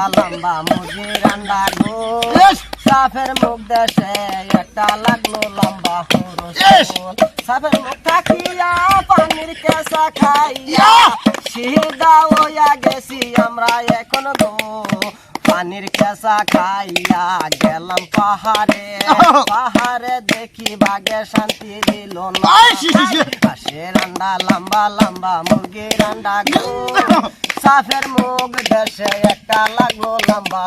লম্বা মুরগির আন্ডা গো সাপের মুখ দেশে একটা লাগলো লম্বা হরস সাপের মুখ থাকিয়া পানির কেঁচা খাইয়া সিধা হইয়া গেছি আমরা এখন গো পানির কেঁচা খাইয়া গেলাম পাহাড়ে পাহাড়ে দেখি বাগে শান্তি দিল না হাঁসের আন্ডা লম্বা লম্বা মুরগির আন্ডা গো সাপের মুখ দেশে একটা লাগলো লম্বা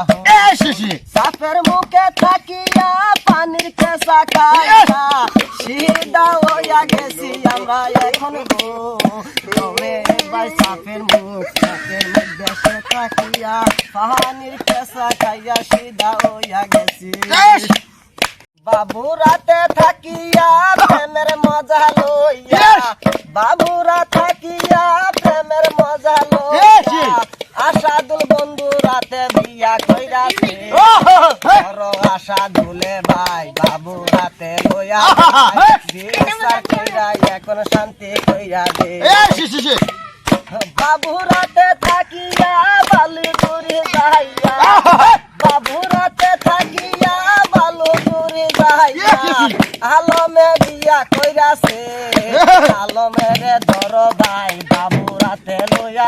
সাপের মুখে থাকিয়া পানির কেঁচা খাইয়া সিধা হইয়া গেছি আমরা এখন গো ভাই সাপের মুখ দেশে থাকিয়া পানির কেঁচা খাইয়া সিধা হইয়া গেছি বাবু রাতে থাকিয়া প্রেমের মজা লইয়া বাবুরা থাকিয়া প্রেমের মজা লইয়া আশাদুল বন্ধু রাতে বিয়া কইরাছে আশাদুলে ভাই বাবু রাতে লইয়া বিয়া কইরা এখন শান্তি কইরা দে বাবু রাতে থাকিয়া বালুপুরি যাইয়া বাবু রাতে থাকিয়া বালুপুরি যাইয়া আলমে বিয়া কইরাছে আলমের ধর ভাই বাবু রাতে লইয়া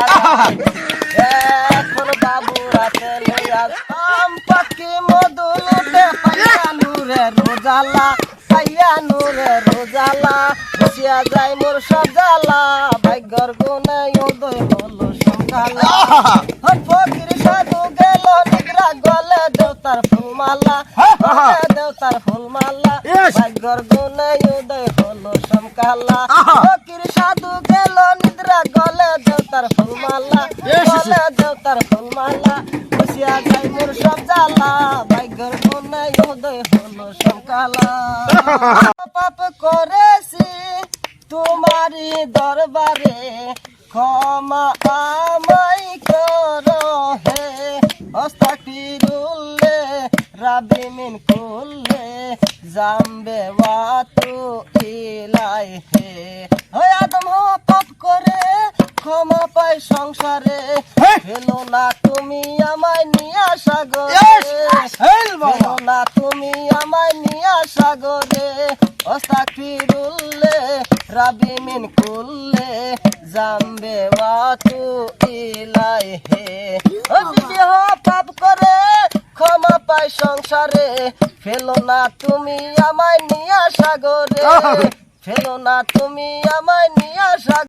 এখন বাবু রাতে লইয়া আম পাখি মধুলতে পাইয়া নূরে রোজালা পাইয়া নূরে রোজালা বসিয়া যায় মোর সজালা ভাগ্যর গুণে উদয় হলো সকালা ফকির সাধু গেল নিদ্রা গলে দেবতার ফুলমালা দেবতার ফুলমালা ভাগ্যর গুণে উদয় হলো সকালা ফকির সাধু গেল নিদ্রা গলে দেবতার ফুলমালা গলে দেবতার ফুলমালা বসিয়া যায় মোর সজালা ভাগ্যর গুণে উদয় হলো সকালা পাপ করেছি তোমারি দরবারে ক্ষমা আমাই করো হে অস্তাগফিরুল্লে রাব্বি মিন কুল্লে জামবে ওয়াতু ইলাই হে ওই আদম পাপ করে ক্ষমা পাই সংসারে ফেলো না তুমি আমায় নিয়া সাগরে ফেলো না তুমি আমায় নিয়া সাগরে অস্তাগফিরুল্লে রাব্বি মিন কুল্লে জামবে ওয়াতু ইলাই হে ও দিদি হো পাপ করে ক্ষমা পাই সংসারে ফেলো না তুমি আমায় নিয়া সাগরে ফেলো না তুমি আমায় নিয়া সাগরে